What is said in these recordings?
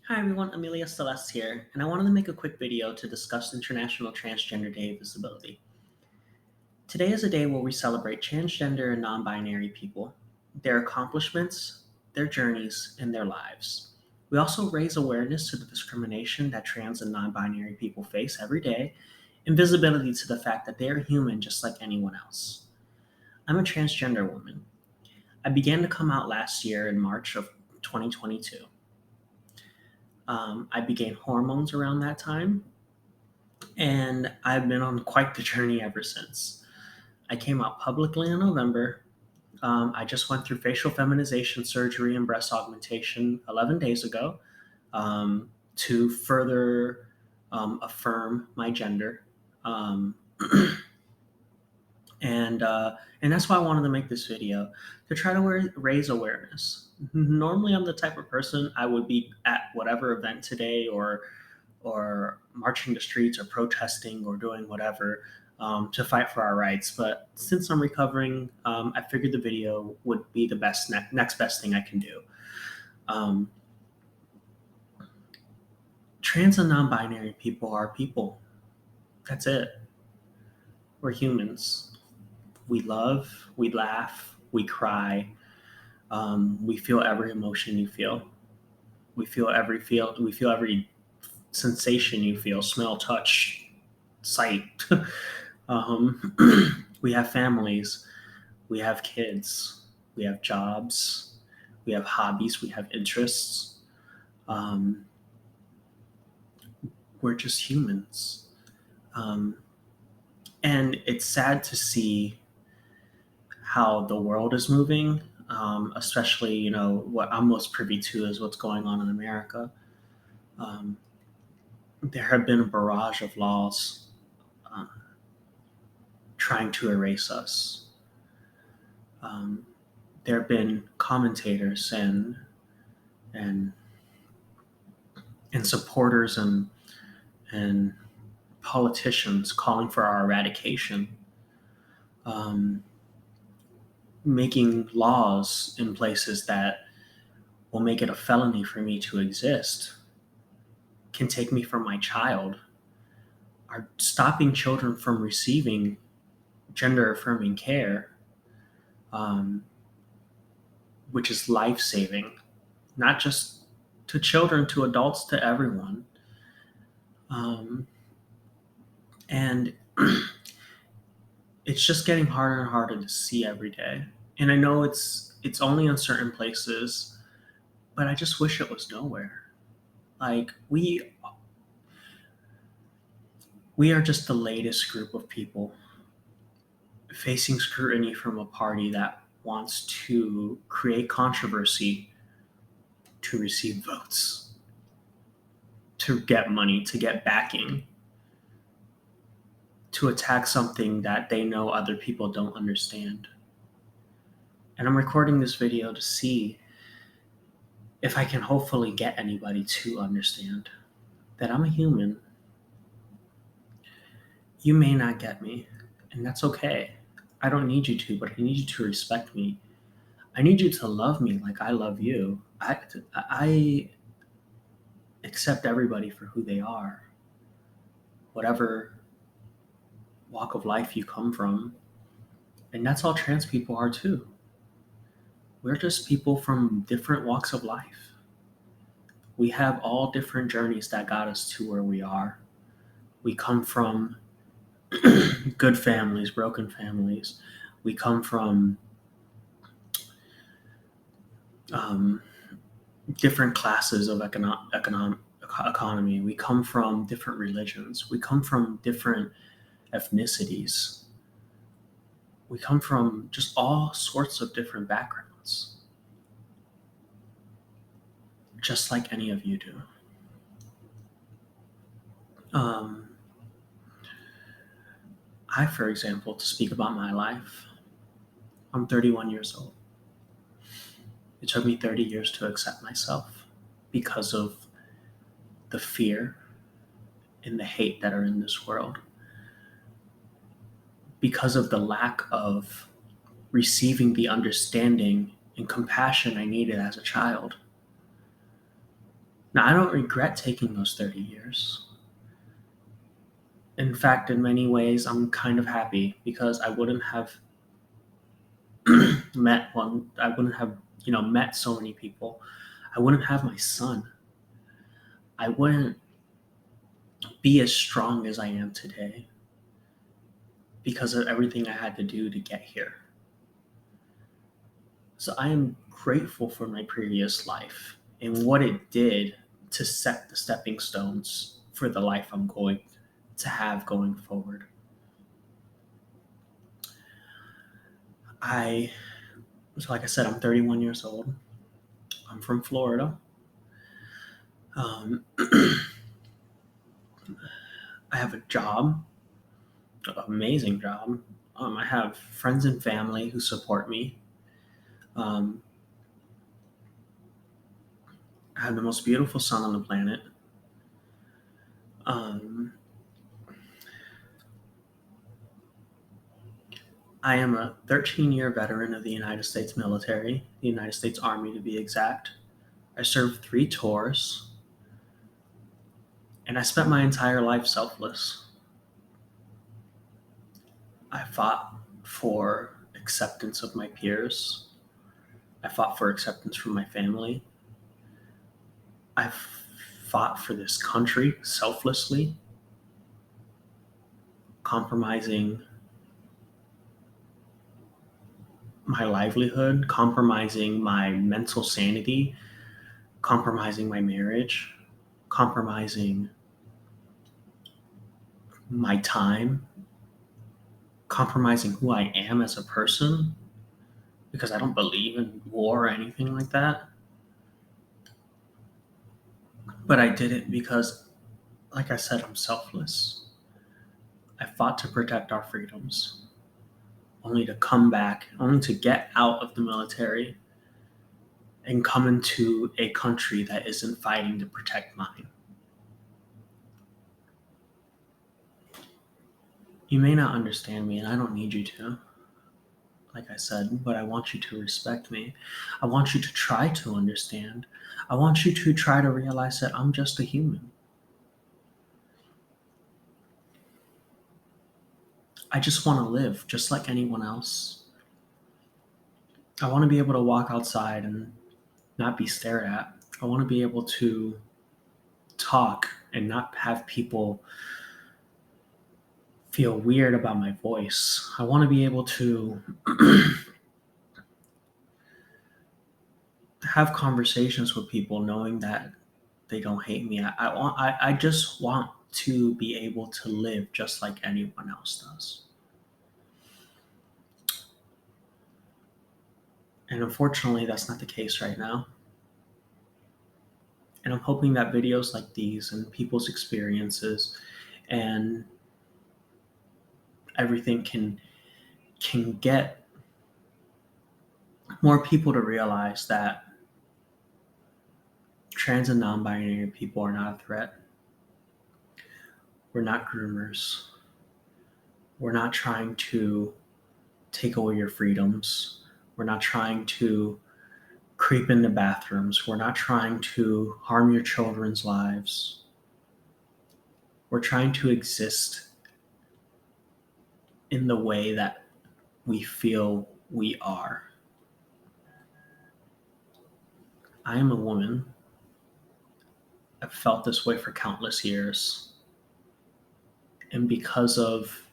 Hi everyone, Amelia Celeste here, and I wanted to make a quick video to discuss International Transgender Day of Visibility. Today is a day where we celebrate transgender and non-binary people, their accomplishments, their journeys, and their lives. We also raise awareness to the discrimination that trans and non-binary people face every day, and visibility to the fact that they are human just like anyone else. I'm a transgender woman. I began to come out last year in March of 2022. I began hormones around that time, and I've been on quite the journey ever since. I came out publicly in November. I just went through facial feminization surgery and breast augmentation 11 days ago to further affirm my gender. Um, and that's why I wanted to make this video to try to raise awareness. Normally, I'm the type of person I would be at whatever event today, or marching the streets, or protesting, or doing whatever to fight for our rights. But since I'm recovering, I figured the video would be the next best thing I can do. Um, Trans and non-binary people are people. That's it. We're humans. We love, we laugh, we cry. We feel every emotion you feel. We feel every sensation you feel: smell, touch, sight. um, we have families, we have kids, we have jobs, we have hobbies, we have interests. Um, we're just humans. Um, and it's sad to see how the world is moving, especially, what I'm most privy to is what's going on in America. Um, there have been a barrage of laws uh, trying to erase us. Um, there have been commentators and and supporters and politicians calling for our eradication, um, making laws in places that will make it a felony for me to exist, can take me from my child, are stopping children from receiving gender affirming care, um, which is life saving, not just to children, to adults, to everyone. Um, and it's just getting harder and harder to see every day. And I know it's only in certain places, but I just wish it was nowhere. Like we are just the latest group of people facing scrutiny from a party that wants to create controversy to receive votes, to get money, to get backing, to attack something that they know other people don't understand. And I'm recording this video to see if I can hopefully get anybody to understand that I'm a human. You may not get me, and that's okay. I don't need you to, but I need you to respect me. I need you to love me like I love you. I accept everybody for who they are, whatever walk of life you come from. And that's all trans people are too. We're just people from different walks of life. We have all different journeys that got us to where we are. We come from good families, broken families. We come from um, different classes of economy. We come from different religions. We come from different ethnicities. We come from just all sorts of different backgrounds, just like any of you do. Um, for example, to speak about my life, I'm 31 years old. It took me 30 years to accept myself because of the fear and the hate that are in this world, because of the lack of receiving the understanding and compassion I needed as a child. Now, I don't regret taking those 30 years. In fact, in many ways, I'm kind of happy because I wouldn't have I wouldn't have, met so many people. I wouldn't have my son. I wouldn't be as strong as I am today because of everything I had to do to get here. So I am grateful for my previous life and what it did to set the stepping stones for the life I'm going to have going forward. Like I said, I'm 31 years old. I'm from Florida. Um, I have a job, an amazing job. I have friends and family who support me. Um, I have the most beautiful son on the planet. Um, I am a 13-year veteran of the United States military, the United States Army to be exact. I served 3 tours, and I spent my entire life selfless. I fought for acceptance of my peers. I fought for acceptance from my family. I fought for this country selflessly, compromising my livelihood, compromising my mental sanity, compromising my marriage, compromising my time, compromising who I am as a person because I don't believe in war or anything like that. But I did it because, like I said, I'm selfless. I fought to protect our freedoms, only to come back, only to get out of the military and come into a country that isn't fighting to protect mine. You may not understand me, and I don't need you to, like I said, but I want you to respect me. I want you to try to understand. I want you to try to realize that I'm just a human. I just want to live just like anyone else. I want to be able to walk outside and not be stared at. I want to be able to talk and not have people feel weird about my voice. I want to be able to have conversations with people knowing that they don't hate me. I just want to be able to live just like anyone else does. And unfortunately, that's not the case right now. And I'm hoping that videos like these and people's experiences and everything can get more people to realize that trans and non-binary people are not a threat. We're not groomers. We're not trying to take away your freedoms. We're not trying to creep into bathrooms. We're not trying to harm your children's lives. We're trying to exist in the way that we feel we are. I am a woman. I've felt this way for countless years. And because of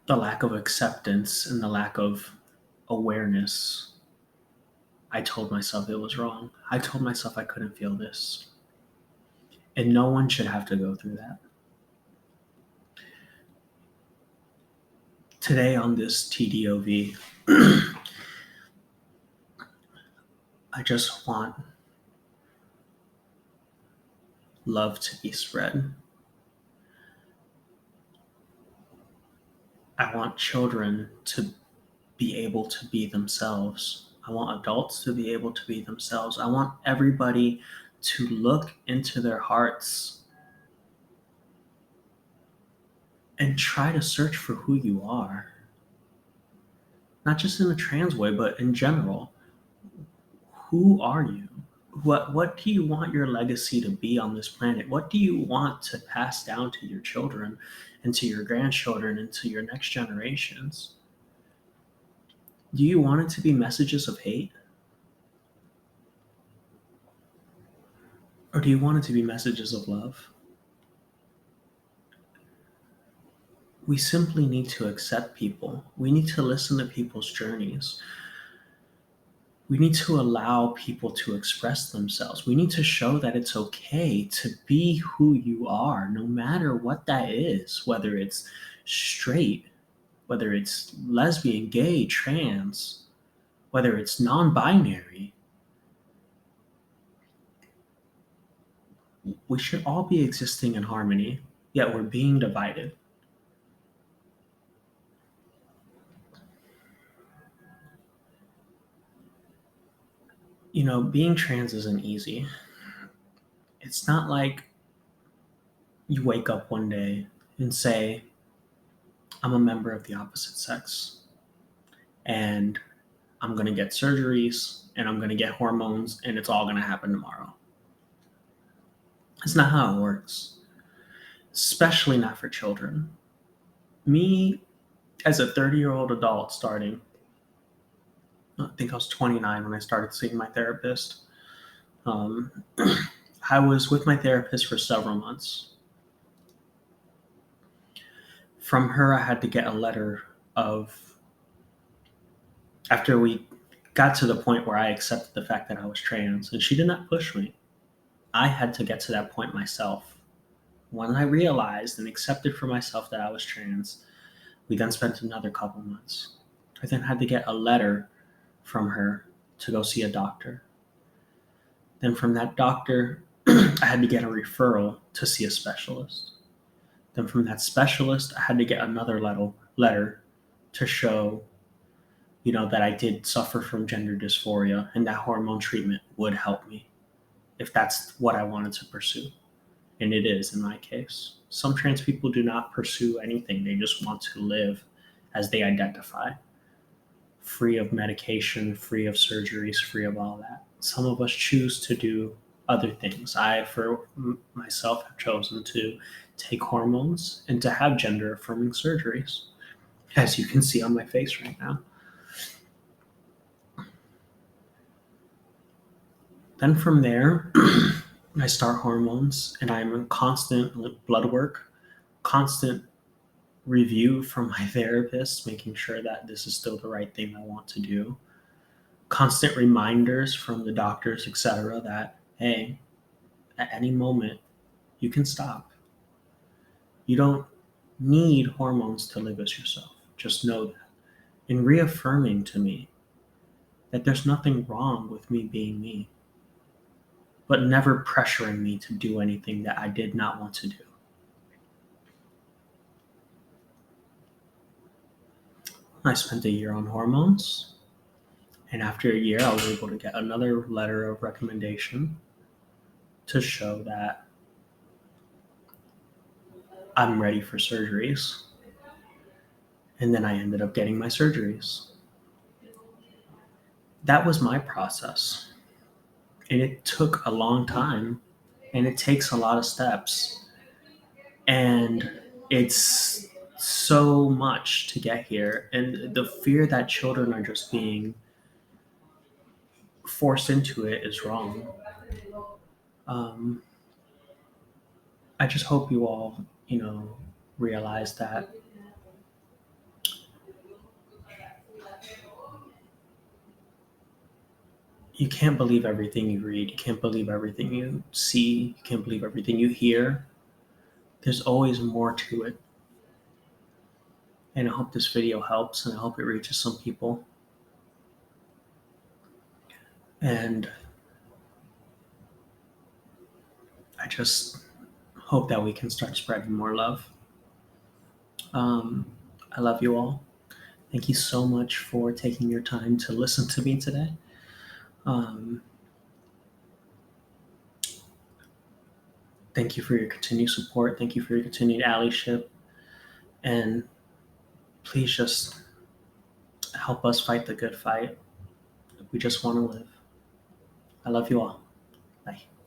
the lack of acceptance and the lack of awareness, I told myself it was wrong. I told myself I couldn't feel this. And no one should have to go through that. Today on this TDOV, I just want love to be spread. I want children to be able to be themselves. I want adults to be able to be themselves. I want everybody to look into their hearts and try to search for who you are. Not just in a trans way, but in general. Who are you? What do you want your legacy to be on this planet? What do you want to pass down to your children and to your grandchildren and to your next generations? Do you want it to be messages of hate? Or do you want it to be messages of love? We simply need to accept people. We need to listen to people's journeys. We need to allow people to express themselves. We need to show that it's okay to be who you are, no matter what that is, whether it's straight, whether it's lesbian, gay, trans, whether it's non binary. We should all be existing in harmony, yet we're being divided. Being trans isn't easy. It's not like you wake up one day and say, I'm a member of the opposite sex and I'm going to get surgeries and I'm going to get hormones and it's all going to happen tomorrow. It's not how it works, especially not for children. Me, as a 30-year-old adult starting, I think I was 29 when I started seeing my therapist. I was with my therapist for several months. From her, I had to get a letter after we got to the point where I accepted the fact that I was trans, and she did not push me. I had to get to that point myself. When I realized and accepted for myself that I was trans, we then spent another couple months. I then had to get a letter from her to go see a doctor. Then from that doctor, I had to get a referral to see a specialist. Then from that specialist, I had to get another letter to show, that I did suffer from gender dysphoria and that hormone treatment would help me if that's what I wanted to pursue. And it is in my case. Some trans people do not pursue anything. They just want to live as they identify, free of medication, free of surgeries, free of all that. Some of us choose to do other things. I, for myself, have chosen to take hormones and to have gender affirming surgeries, as you can see on my face right now. Then from there, I start hormones and I'm in constant blood work, constant review from my therapist, making sure that this is still the right thing I want to do. Constant reminders from the doctors, etc., that, hey, at any moment, you can stop. You don't need hormones to live as yourself. Just know that. And reaffirming to me that there's nothing wrong with me being me, but never pressuring me to do anything that I did not want to do. I spent a year on hormones, and after a year, I was able to get another letter of recommendation to show that I'm ready for surgeries. And then I ended up getting my surgeries. That was my process. And it took a long time, and it takes a lot of steps. And it's so much to get here. And the fear that children are just being forced into it is wrong. I just hope you all, realize that you can't believe everything you read. You can't believe everything you see. You can't believe everything you hear. There's always more to it. And I hope this video helps, and I hope it reaches some people. And I just hope that we can start spreading more love. I love you all. Thank you so much for taking your time to listen to me today. Thank you for your continued support. Thank you for your continued allyship. And please just help us fight the good fight. We just want to live. I love you all. Bye.